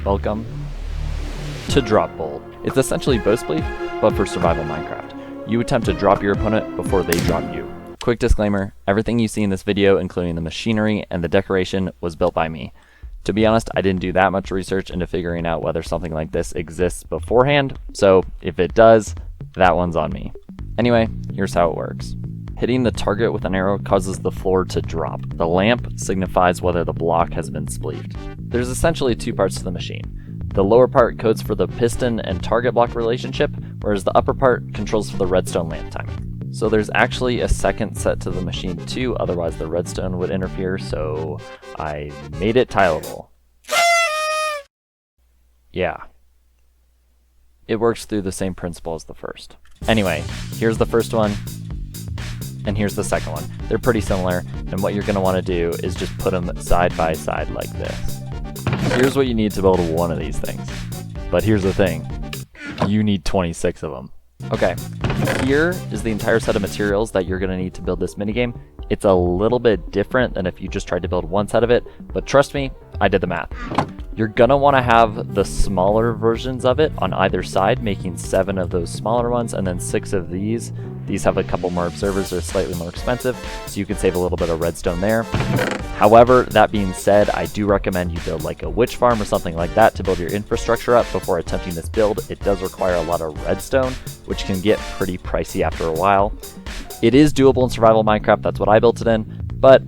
Welcome to Dropbolt. It's essentially bow spleef, but for survival Minecraft. You attempt to drop your opponent before they drop you. Quick disclaimer, everything you see in this video, including the machinery and the decoration, was built by me. To be honest, I didn't do that much research into figuring out whether something like this exists beforehand, so if it does, that one's on me. Anyway, here's how it works. Hitting the target with an arrow causes the floor to drop. The lamp signifies whether the block has been spleefed. There's essentially two parts to the machine. The lower part codes for the piston and target block relationship, whereas the upper part controls for the redstone lamp timing. So there's actually a second set to the machine too, otherwise the redstone would interfere, so I made it tileable. Yeah. It works through the same principle as the first. Anyway, here's the first one, and here's the second one. They're pretty similar, and what you're going to want to do is just put them side by side like this. Here's what you need to build one of these things. But here's the thing, you need 26 of them. Okay, here is the entire set of materials that you're going to need to build this minigame. It's a little bit different than if you just tried to build one set of it, but trust me, I did the math. You're going to want to have the smaller versions of it on either side, making 7 of those smaller ones, and then 6 of these. These have a couple more observers, they're slightly more expensive, so you can save a little bit of redstone there. However, that being said, I do recommend you build like a witch farm or something like that to build your infrastructure up before attempting this build. It does require a lot of redstone, which can get pretty pricey after a while. It is doable in survival Minecraft, that's what I built it in, but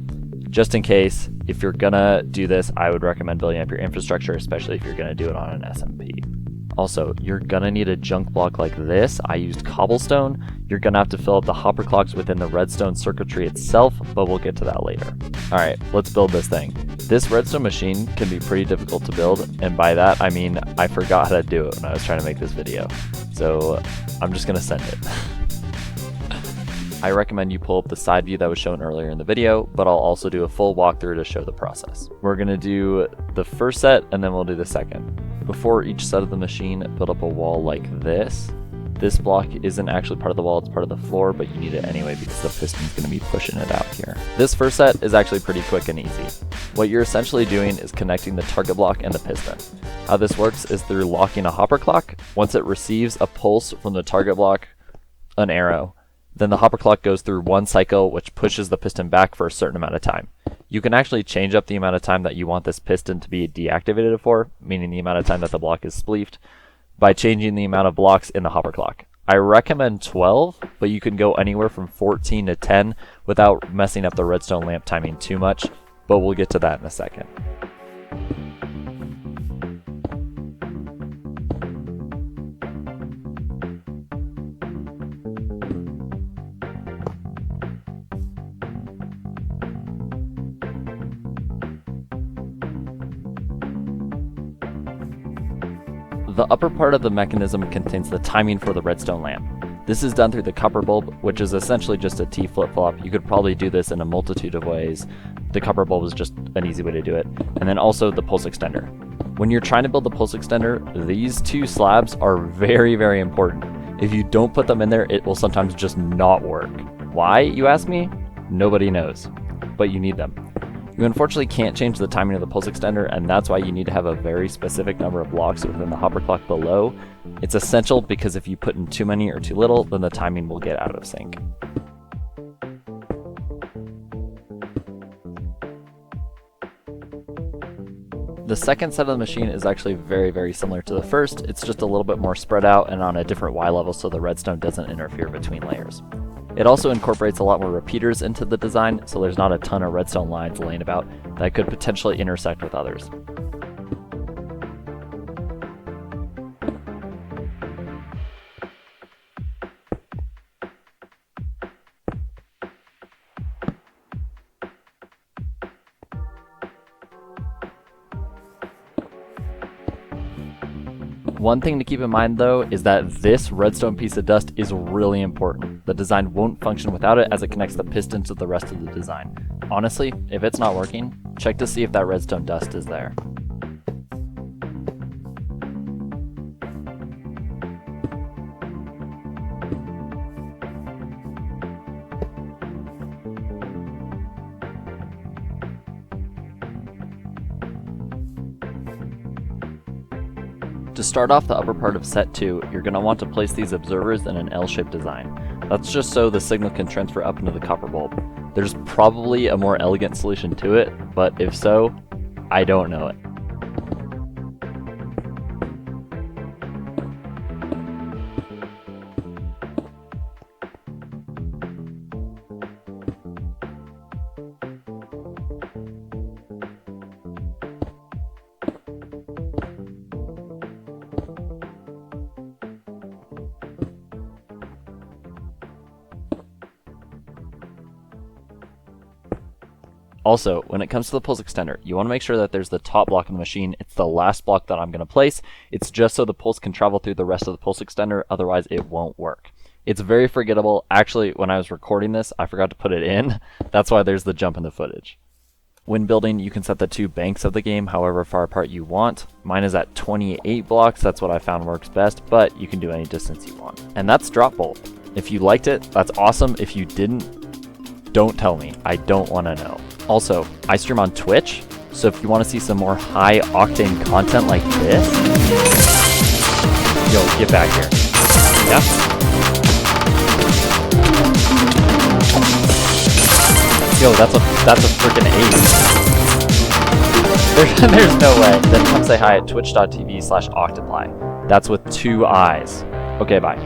just in case, if you're gonna do this, I would recommend building up your infrastructure, especially if you're gonna do it on an SMP. Also, you're gonna need a junk block like this. I used cobblestone. You're gonna have to fill up the hopper clocks within the redstone circuitry itself, but we'll get to that later. Alright, let's build this thing. This redstone machine can be pretty difficult to build, and by that I mean I forgot how to do it when I was trying to make this video. So I'm just gonna send it. I recommend you pull up the side view that was shown earlier in the video, but I'll also do a full walkthrough to show the process. We're gonna do the first set and then we'll do the second. Before each set of the machine, build up a wall like this. This block isn't actually part of the wall, it's part of the floor, but you need it anyway because the piston's gonna be pushing it out here. This first set is actually pretty quick and easy. What you're essentially doing is connecting the target block and the piston. How this works is through locking a hopper clock. Once it receives a pulse from the target block, an arrow, then the hopper clock goes through one cycle which pushes the piston back for a certain amount of time. You can actually change up the amount of time that you want this piston to be deactivated for, meaning the amount of time that the block is spleefed, by changing the amount of blocks in the hopper clock. I recommend 12, but you can go anywhere from 14 to 10 without messing up the redstone lamp timing too much, but we'll get to that in a second. The upper part of the mechanism contains the timing for the redstone lamp. This is done through the copper bulb, which is essentially just a T flip-flop. You could probably do this in a multitude of ways. The copper bulb is just an easy way to do it. And then also the pulse extender. When you're trying to build the pulse extender, these two slabs are very, very important. If you don't put them in there, it will sometimes just not work. Why, you ask me? Nobody knows, but you need them. You unfortunately can't change the timing of the pulse extender, and that's why you need to have a very specific number of blocks within the hopper clock below. It's essential because if you put in too many or too little, then the timing will get out of sync. The second set of the machine is actually very, very similar to the first. It's just a little bit more spread out and on a different Y level so the redstone doesn't interfere between layers. It also incorporates a lot more repeaters into the design, so there's not a ton of redstone lines laying about that could potentially intersect with others. One thing to keep in mind though is that this redstone piece of dust is really important. The design won't function without it as it connects the piston to the rest of the design. Honestly, if it's not working, check to see if that redstone dust is there. To start off the upper part of set 2, you're going to want to place these observers in an L-shaped design. That's just so the signal can transfer up into the copper bulb. There's probably a more elegant solution to it, but if so, I don't know it. Also, when it comes to the pulse extender, you want to make sure that there's the top block of the machine. It's the last block that I'm going to place. It's just so the pulse can travel through the rest of the pulse extender, otherwise it won't work. It's very forgettable. Actually, when I was recording this, I forgot to put it in. That's why there's the jump in the footage. When building, you can set the two banks of the game however far apart you want. Mine is at 28 blocks, that's what I found works best, but you can do any distance you want. And that's Dropbolt. If you liked it, that's awesome. If you didn't, don't tell me. I don't want to know. Also, I stream on Twitch, so if you want to see some more high octane content like this, yo, get back here. Yeah? Yo, that's a freaking ace. There's no way. Then come say hi at twitch.tv/octoply. That's with 2 eyes. Okay, bye.